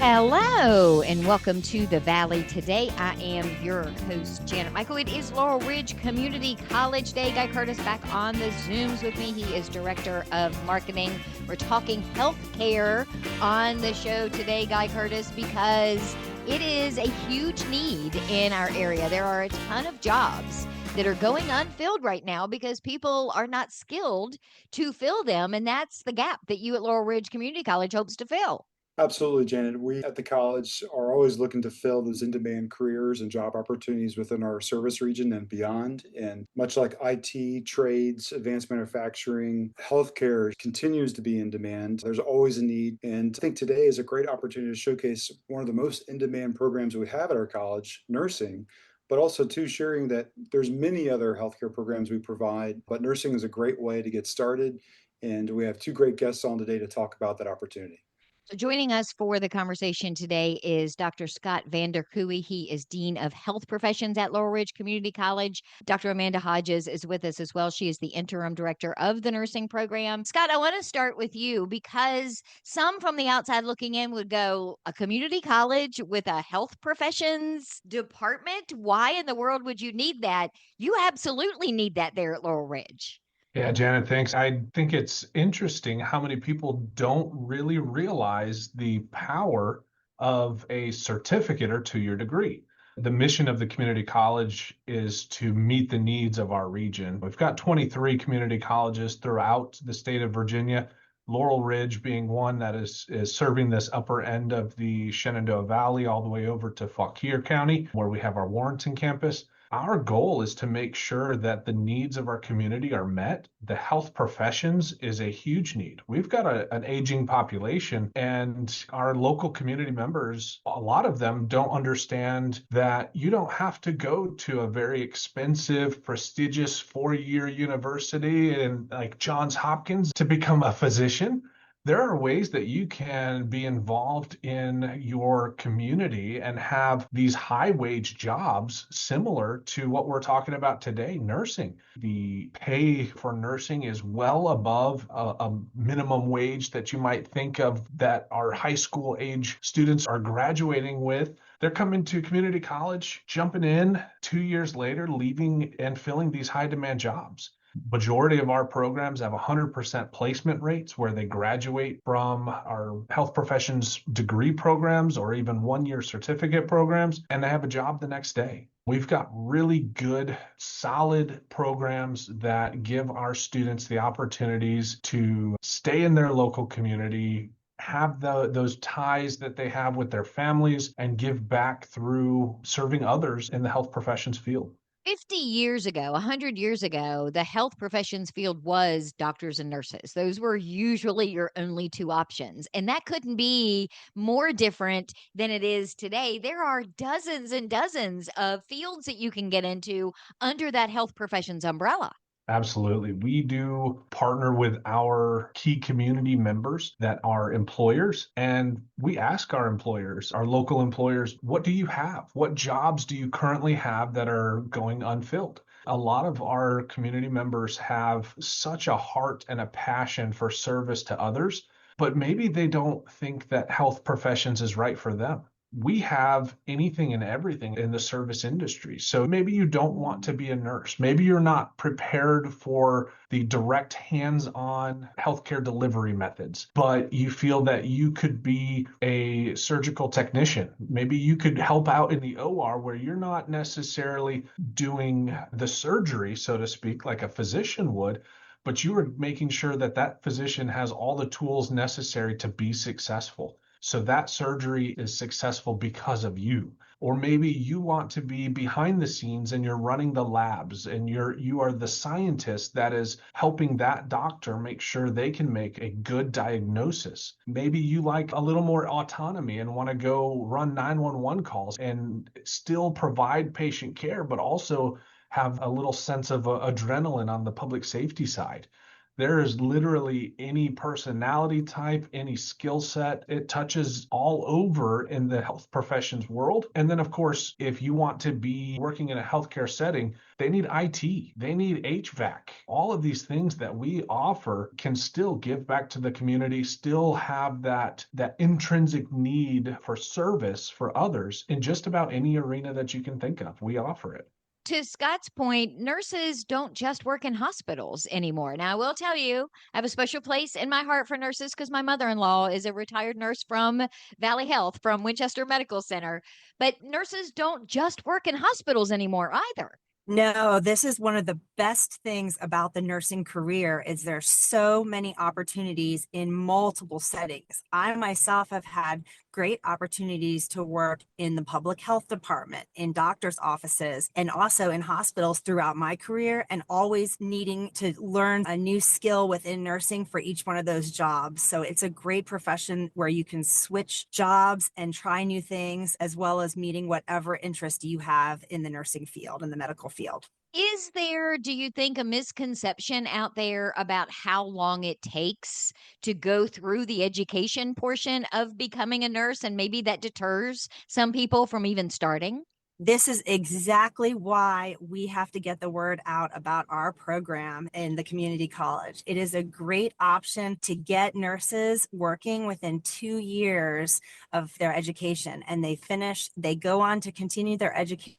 Hello and welcome to the Valley. Today I am your host, Janet Michael. It is Laurel Ridge Community College Day. Guy Curtis back on the Zooms with me. He is Director of Marketing. We're talking healthcare on the show today, Guy Curtis, because it is a huge need in our area. There are a ton of jobs that are going unfilled right now because people are not skilled to fill them. And that's the gap that you at Laurel Ridge Community College hopes to fill. Absolutely, Janet. We at the college are always looking to fill those in-demand careers and job opportunities within our service region and beyond. And much like IT, trades, advanced manufacturing, healthcare continues to be in demand. There's always a need. And I think today is a great opportunity to showcase one of the most in-demand programs we have at our college, nursing, but also too sharing that there's many other healthcare programs we provide, but nursing is a great way to get started. And we have two great guests on today to talk about that opportunity. So joining us for the conversation today is Dr. Scott Vanderkooi. He is Dean of Health Professions at Laurel Ridge Community College. Dr. Amanda Hodges is with us as well. She is the Interim Director of the Nursing Program. Scott, I want to start with you because some from the outside looking in would go, a community college with a health professions department? Why in the world would you need that? You absolutely need that there at Laurel Ridge. Yeah, Janet, thanks. I think it's interesting how many people don't really realize the power of a certificate or two-year degree. The mission of the community college is to meet the needs of our region. We've got 23 community colleges throughout the state of Virginia, Laurel Ridge being one that is serving this upper end of the Shenandoah Valley all the way over to Fauquier County, where we have our Warrenton campus. Our goal is to make sure that the needs of our community are met. The health professions is a huge need. We've got an aging population, and our local community members, a lot of them don't understand that you don't have to go to a very expensive, prestigious 4-year university and like Johns Hopkins to become a physician. There are ways that you can be involved in your community and have these high wage jobs similar to what we're talking about today, nursing. The pay for nursing is well above a minimum wage that you might think of that our high school age students are graduating with. They're coming to community college, jumping in 2 years later, leaving and filling these high demand jobs. Majority of our programs have 100% placement rates where they graduate from our health professions degree programs or even 1-year certificate programs, and they have a job the next day. We've got really good, solid programs that give our students the opportunities to stay in their local community, have those ties that they have with their families, and give back through serving others in the health professions field. 50 years ago, 100 years ago, the health professions field was doctors and nurses. Those were usually your only two options. And that couldn't be more different than it is today. There are dozens and dozens of fields that you can get into under that health professions umbrella. Absolutely. We do partner with our key community members that are employers, and we ask our employers, our local employers, what do you have? What jobs do you currently have that are going unfilled? A lot of our community members have such a heart and a passion for service to others, but maybe they don't think that health professions is right for them. We have anything and everything in the service industry. So maybe you don't want to be a nurse. Maybe you're not prepared for the direct hands-on healthcare delivery methods, but you feel that you could be a surgical technician. Maybe you could help out in the OR where you're not necessarily doing the surgery, so to speak, like a physician would, but you are making sure that that physician has all the tools necessary to be successful. So that surgery is successful because of you. Or maybe you want to be behind the scenes and you're running the labs and you are the scientist that is helping that doctor make sure they can make a good diagnosis. Maybe you like a little more autonomy and want to go run 911 calls and still provide patient care, but also have a little sense of adrenaline on the public safety side. There is literally any personality type, any skill set. It touches all over in the health professions world. And then, of course, if you want to be working in a healthcare setting, they need IT, they need HVAC. All of these things that we offer can still give back to the community, still have that intrinsic need for service for others in just about any arena that you can think of. We offer it. To Scott's point, nurses don't just work in hospitals anymore. Now, I will tell you, I have a special place in my heart for nurses because my mother in law is a retired nurse from Valley Health, from Winchester Medical Center. But nurses don't just work in hospitals anymore either. No, this is one of the best things about the nursing career is there's so many opportunities in multiple settings. I myself have had great opportunities to work in the public health department, in doctors' offices, and also in hospitals throughout my career, and always needing to learn a new skill within nursing for each one of those jobs. So it's a great profession where you can switch jobs and try new things, as well as meeting whatever interest you have in the nursing field, in the medical field. Is there, do you think, a misconception out there about how long it takes to go through the education portion of becoming a nurse, and maybe that deters some people from even starting? This is exactly why we have to get the word out about our program in the community college. It is a great option to get nurses working within 2 years of their education, and they go on to continue their education,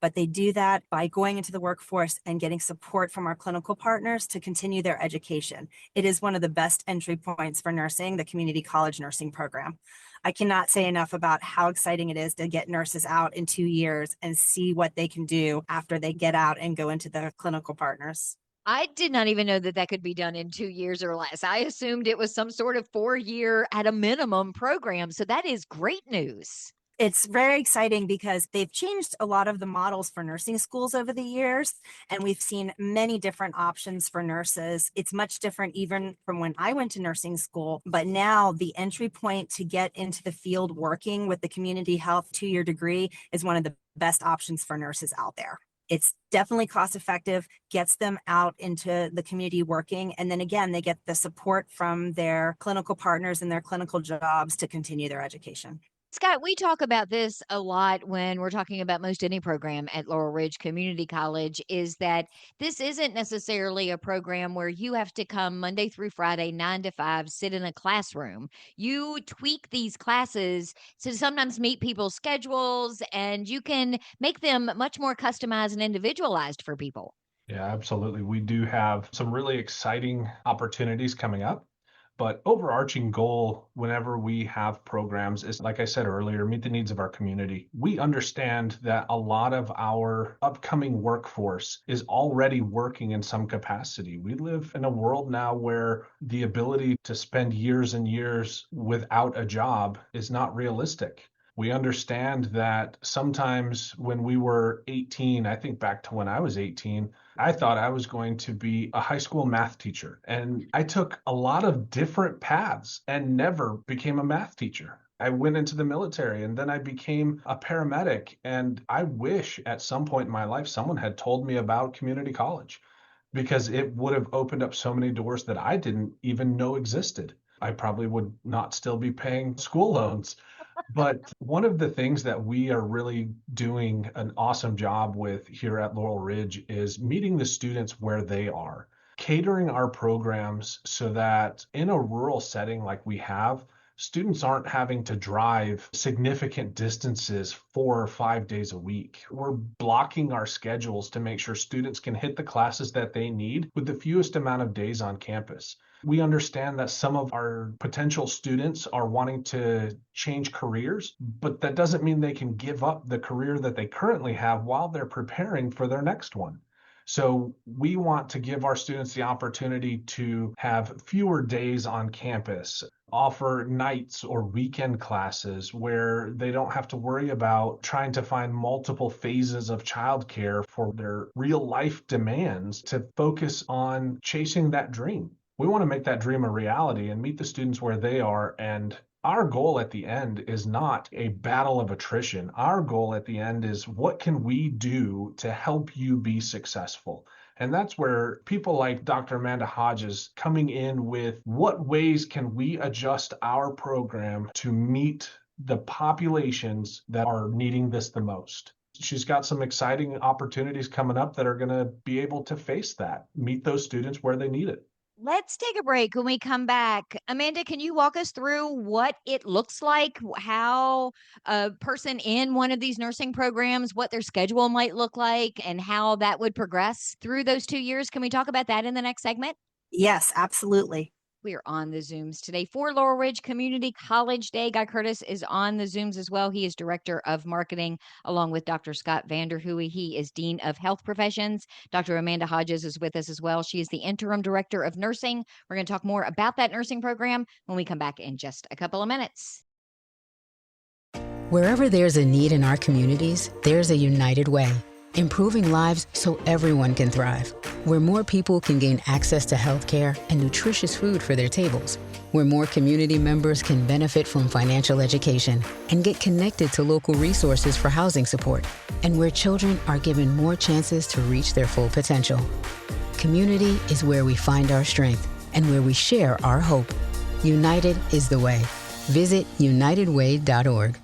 but they do that by going into the workforce and getting support from our clinical partners to continue their education. It is one of the best entry points for nursing, the community college nursing program. I cannot say enough about how exciting it is to get nurses out in 2 years and see what they can do after they get out and go into the clinical partners. I did not even know that that could be done in 2 years or less. I assumed it was some sort of 4-year at a minimum program. So that is great news. It's very exciting because they've changed a lot of the models for nursing schools over the years, and we've seen many different options for nurses. It's much different even from when I went to nursing school, but now the entry point to get into the field working with the community health 2-year degree is one of the best options for nurses out there. It's definitely cost effective, gets them out into the community working, and then again, they get the support from their clinical partners in their clinical jobs to continue their education. Scott, we talk about this a lot when we're talking about most any program at Laurel Ridge Community College, is that this isn't necessarily a program where you have to come Monday through Friday, 9 to 5, sit in a classroom. You tweak these classes to sometimes meet people's schedules, and you can make them much more customized and individualized for people. Yeah, absolutely. We do have some really exciting opportunities coming up. But overarching goal whenever we have programs is, like I said earlier, meet the needs of our community. We understand that a lot of our upcoming workforce is already working in some capacity. We live in a world now where the ability to spend years and years without a job is not realistic. We understand that sometimes when we were 18, I think back to when I was 18, I thought I was going to be a high school math teacher. And I took a lot of different paths and never became a math teacher. I went into the military and then I became a paramedic. And I wish at some point in my life someone had told me about community college, because it would have opened up so many doors that I didn't even know existed. I probably would not still be paying school loans. But one of the things that we are really doing an awesome job with here at Laurel Ridge is meeting the students where they are, catering our programs so that in a rural setting like we have, students aren't having to drive significant distances 4 or 5 days a week. We're blocking our schedules to make sure students can hit the classes that they need with the fewest amount of days on campus. We understand that some of our potential students are wanting to change careers, but that doesn't mean they can give up the career that they currently have while they're preparing for their next one. So we want to give our students the opportunity to have fewer days on campus, offer nights or weekend classes where they don't have to worry about trying to find multiple phases of childcare for their real life demands, to focus on chasing that dream. We want to make that dream a reality and meet the students where they are. And our goal at the end is not a battle of attrition. Our goal at the end is, what can we do to help you be successful? And that's where people like Dr. Amanda Hodges coming in with what ways can we adjust our program to meet the populations that are needing this the most. She's got some exciting opportunities coming up that are going to be able to face that, meet those students where they need it. Let's take a break. When we come back, Amanda, can you walk us through what it looks like, how a person in one of these nursing programs, what their schedule might look like, and how that would progress through those 2 years? Can we talk about that in the next segment? Yes, absolutely. We are on the Zooms today for Laurel Ridge Community College Day. Guy Curtis is on the Zooms as well. He is Director of Marketing, along with Dr. Scott Vanderkooi. He is Dean of Health Professions. Dr. Amanda Hodges is with us as well. She is the Interim Director of Nursing. We're going to talk more about that nursing program when we come back in just a couple of minutes. Wherever there's a need in our communities, there's a united way, improving lives so everyone can thrive. Where more people can gain access to healthcare and nutritious food for their tables. Where more community members can benefit from financial education and get connected to local resources for housing support. And where children are given more chances to reach their full potential. Community is where we find our strength and where we share our hope. United is the way. Visit unitedway.org.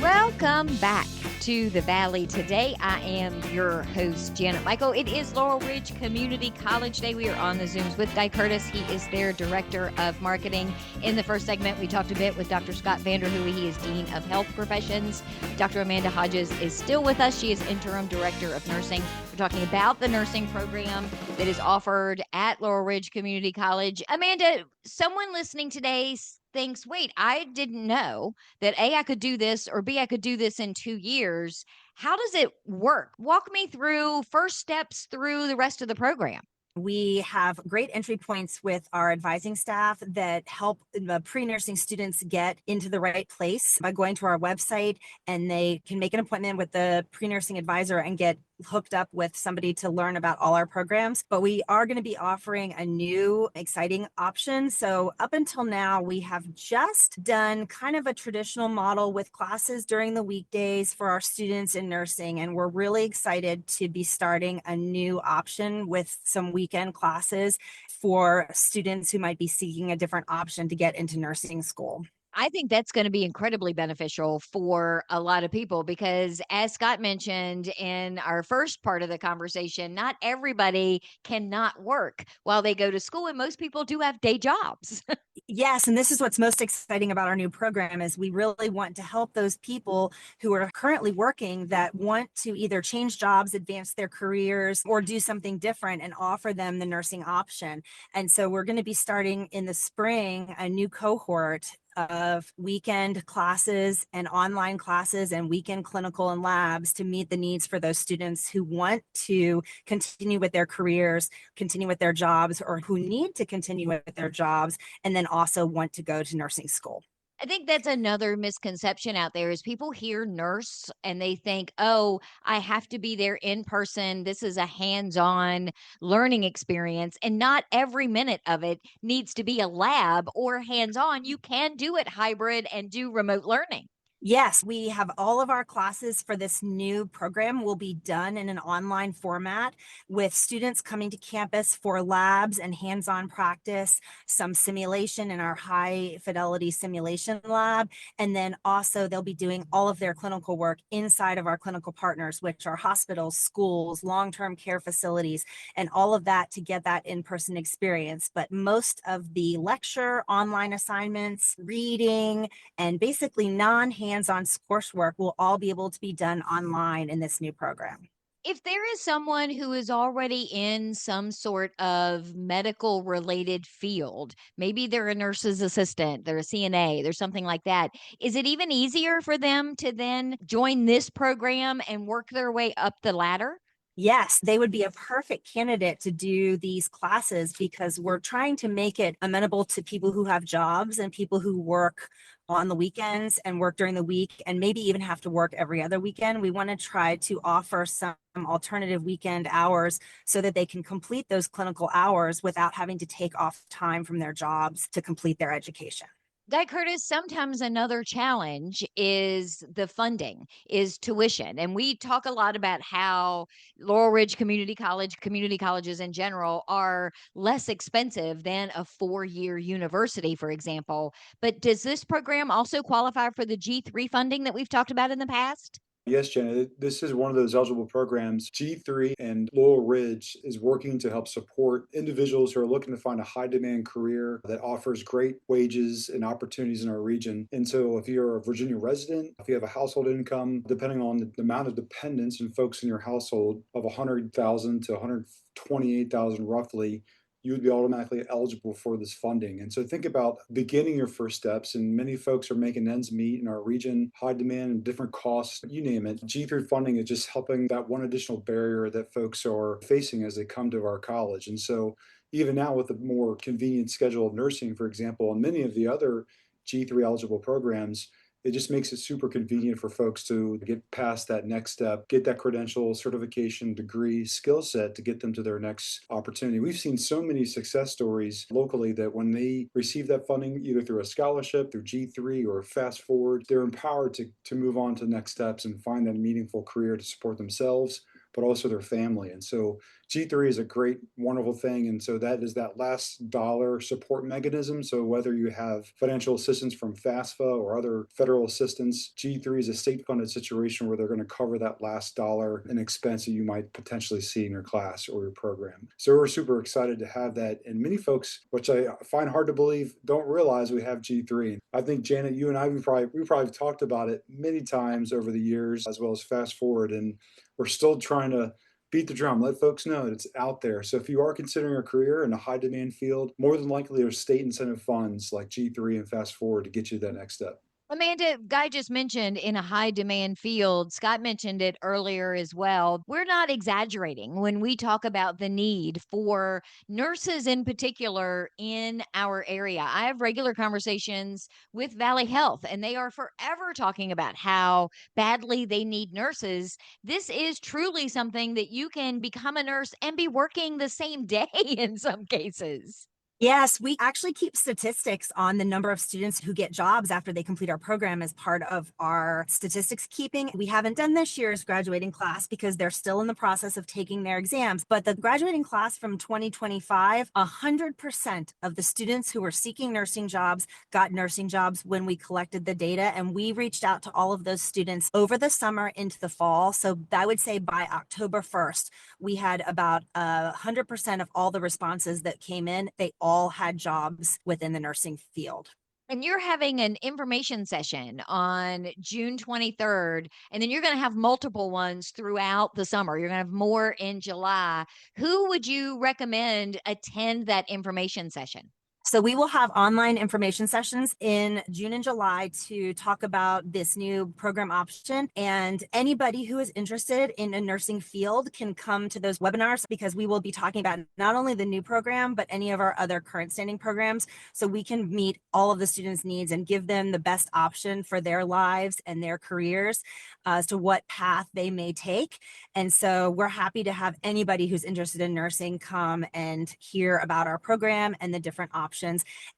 Welcome back to the Valley today. I am your host, Janet Michael. It is Laurel Ridge Community College Day. We are on the Zooms with Guy Curtis. He is their Director of Marketing. In the first segment, we talked a bit with Dr. Scott Vanderkooi. He is Dean of Health Professions. Dr. Amanda Hodges is still with us. She is Interim Director of Nursing. We're talking about the nursing program that is offered at Laurel Ridge Community College. Amanda, someone listening today thinks, wait, I didn't know that A, I could do this, or B, I could do this in 2 years. How does it work? Walk me through first steps through the rest of the program. We have great entry points with our advising staff that help the pre-nursing students get into the right place by going to our website, and they can make an appointment with the pre-nursing advisor and get hooked up with somebody to learn about all our programs. But we are going to be offering a new exciting option. So up until now, we have just done kind of a traditional model with classes during the weekdays for our students in nursing. And we're really excited to be starting a new option with some weekend classes for students who might be seeking a different option to get into nursing school. I think that's going to be incredibly beneficial for a lot of people because, as Scott mentioned in our first part of the conversation, not everybody cannot work while they go to school, and most people do have day jobs. Yes, and this is what's most exciting about our new program is we really want to help those people who are currently working that want to either change jobs, advance their careers, or do something different and offer them the nursing option. And so we're going to be starting in the spring a new cohort of weekend classes and online classes and weekend clinical and labs to meet the needs for those students who want to continue with their careers, continue with their jobs, or who need to continue with their jobs, and then also want to go to nursing school. I think that's another misconception out there is people hear nurse and they think, oh, I have to be there in person. This is a hands-on learning experience. And not every minute of it needs to be a lab or hands-on. You can do it hybrid and do remote learning. Yes, we have all of our classes for this new program will be done in an online format with students coming to campus for labs and hands-on practice, some simulation in our high fidelity simulation lab. And then also they'll be doing all of their clinical work inside of our clinical partners, which are hospitals, schools, long-term care facilities, and all of that to get that in-person experience. But most of the lecture, online assignments, reading, and basically non-hands-on coursework will all be able to be done online in this new program. If there is someone who is already in some sort of medical related field, maybe they're a nurse's assistant, they're a CNA, there's something like that. Is it even easier for them to then join this program and work their way up the ladder? Yes, they would be a perfect candidate to do these classes because we're trying to make it amenable to people who have jobs and people who work on the weekends and work during the week and maybe even have to work every other weekend. We want to try to offer some alternative weekend hours so that they can complete those clinical hours without having to take off time from their jobs to complete their education. Guy Curtis, sometimes another challenge is the funding, is tuition. And we talk a lot about how Laurel Ridge Community College, community colleges in general, are less expensive than a 4-year university, for example. But does this program also qualify for the G3 funding that we've talked about in the past? Yes, Janet, this is one of those eligible programs. G3 and Laurel Ridge is working to help support individuals who are looking to find a high demand career that offers great wages and opportunities in our region. And so if you're a Virginia resident, if you have a household income, depending on the amount of dependents and folks in your household of 100,000 to 128,000 roughly, you would be automatically eligible for this funding. And so think about beginning your first steps. And many folks are making ends meet in our region, high demand and different costs, you name it. G3 funding is just helping that one additional barrier that folks are facing as they come to our college. And so even now with a more convenient schedule of nursing, for example, and many of the other G3 eligible programs, it just makes it super convenient for folks to get past that next step, get that credential, certification, degree, skill set to get them to their next opportunity. We've seen so many success stories locally that when they receive that funding, either through a scholarship, through G3 or fast forward, they're empowered to move on to next steps and find that meaningful career to support themselves, but also their family. And so G3 is a great, wonderful thing. And so that is that last dollar support mechanism. So whether you have financial assistance from FAFSA or other federal assistance, G3 is a state funded situation where they're going to cover that last dollar in expense that you might potentially see in your class or your program. So we're super excited to have that. And many folks, which I find hard to believe, don't realize we have G3. I think Janet, you and I, we probably talked about it many times over the years, as well as fast forward. And we're still trying to beat the drum, let folks know that it's out there. So if you are considering a career in a high demand field, more than likely there's state incentive funds like G3 and Fast Forward to get you that next step. Amanda, Guy just mentioned in a high demand field. Scott mentioned it earlier as well. We're not exaggerating when we talk about the need for nurses in particular in our area. I have regular conversations with Valley Health, and they are forever talking about how badly they need nurses. This is truly something that you can become a nurse and be working the same day in some cases. Yes, we actually keep statistics on the number of students who get jobs after they complete our program as part of our statistics keeping. We haven't done this year's graduating class because they're still in the process of taking their exams. But the graduating class from 2025, 100% of the students who were seeking nursing jobs got nursing jobs when we collected the data. And we reached out to all of those students over the summer into the fall. So I would say by October 1st, we had about 100% of all the responses that came in. They all had jobs within the nursing field. And you're having an information session on June 23rd, and then you're going to have multiple ones throughout the summer. You're going to have more in July. Who would you recommend attend that information session? So we will have online information sessions in June and July to talk about this new program option. And anybody who is interested in a nursing field can come to those webinars because we will be talking about not only the new program, but any of our other current standing programs. So we can meet all of the students' needs and give them the best option for their lives and their careers as to what path they may take. And so we're happy to have anybody who's interested in nursing come and hear about our program and the different options.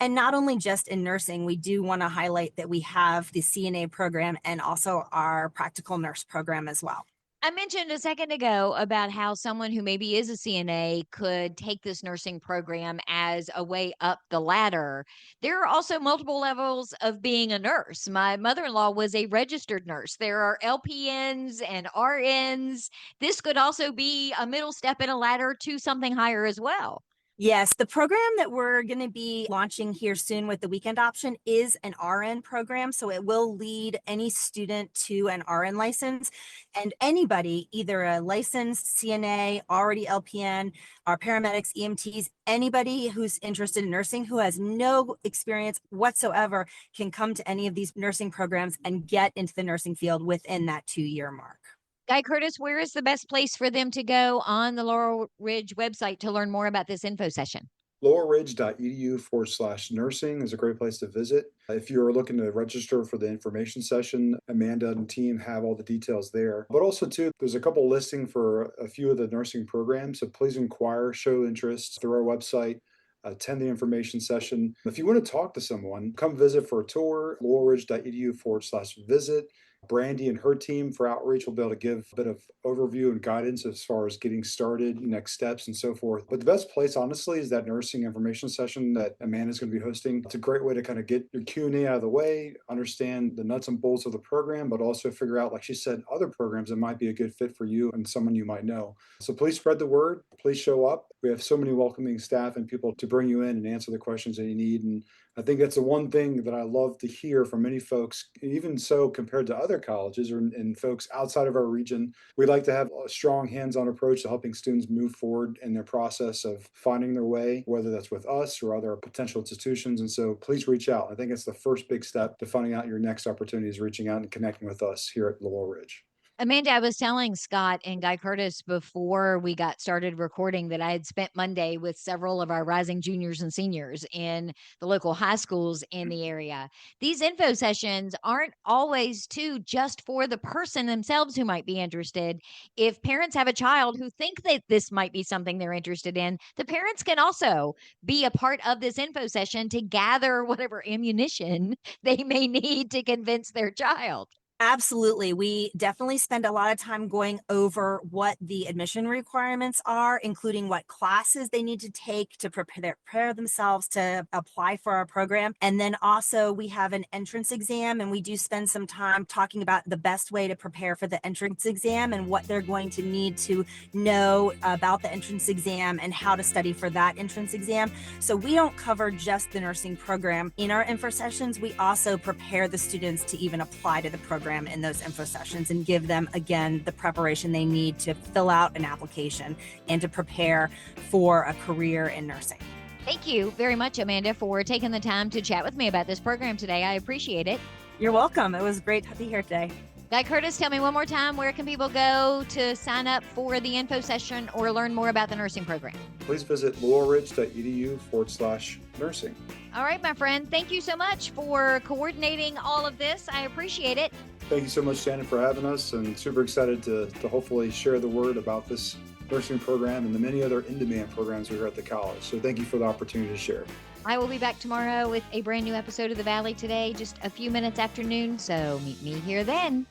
And not only just in nursing, we do want to highlight that we have the CNA program and also our practical nurse program as well. I mentioned a second ago about how someone who maybe is a CNA could take this nursing program as a way up the ladder. There are also multiple levels of being a nurse. My mother-in-law was a registered nurse. There are LPNs and RNs. This could also be a middle step in a ladder to something higher as well. Yes, the program that we're going to be launching here soon with the weekend option is an RN program. So it will lead any student to an RN license, and anybody, either a licensed CNA, already LPN, our paramedics, EMTs, anybody who's interested in nursing who has no experience whatsoever can come to any of these nursing programs and get into the nursing field within that 2-year mark. Guy Curtis, where is the best place for them to go on the Laurel Ridge website to learn more about this info session? laurelridge.edu/nursing is a great place to visit. If you're looking to register for the information session, Amanda and team have all the details there. But also, too, there's a couple listing for a few of the nursing programs. So please inquire, show interest through our website. attend the information session. If you want to talk to someone, come visit for a tour, laurelridge.edu/visit. Brandy and her team for outreach will be able to give a bit of overview and guidance as far as getting started, next steps, and so forth. But the best place, honestly, is that nursing information session that Amanda's going to be hosting. It's a great way to kind of get your Q&A out of the way, understand the nuts and bolts of the program, but also figure out, like she said, other programs that might be a good fit for you and someone you might know. So please spread the word. Please show up. We have so many welcoming staff and people to bring you in and answer the questions that you need. And I think that's the one thing that I love to hear from many folks, even so compared to other colleges and folks outside of our region. We like to have a strong hands-on approach to helping students move forward in their process of finding their way, whether that's with us or other potential institutions. And so please reach out. I think it's the first big step to finding out your next opportunity is reaching out and connecting with us here at Laurel Ridge. Amanda, I was telling Scott and Guy Curtis before we got started recording that I had spent Monday with several of our rising juniors and seniors in the local high schools in the area. These info sessions aren't always just for the person themselves who might be interested. If parents have a child who think that this might be something they're interested in, the parents can also be a part of this info session to gather whatever ammunition they may need to convince their child. Absolutely. We definitely spend a lot of time going over what the admission requirements are, including what classes they need to take to prepare themselves to apply for our program. And then also we have an entrance exam, and we do spend some time talking about the best way to prepare for the entrance exam and what they're going to need to know about the entrance exam and how to study for that entrance exam. So we don't cover just the nursing program in our info sessions. We also prepare the students to even apply to the program in those info sessions and give them, again, the preparation they need to fill out an application and to prepare for a career in nursing. Thank you very much, Amanda, for taking the time to chat with me about this program today. I appreciate it. You're welcome. It was great to be here today. Guy Curtis, tell me one more time, where can people go to sign up for the info session or learn more about the nursing program? Please visit laurelridge.edu/nursing. All right, my friend. Thank you so much for coordinating all of this. I appreciate it. Thank you so much, Shannon, for having us, and super excited to hopefully share the word about this nursing program and the many other in-demand programs we are at the college. So thank you for the opportunity to share. I will be back tomorrow with a brand new episode of The Valley Today, just a few minutes after noon, so meet me here then.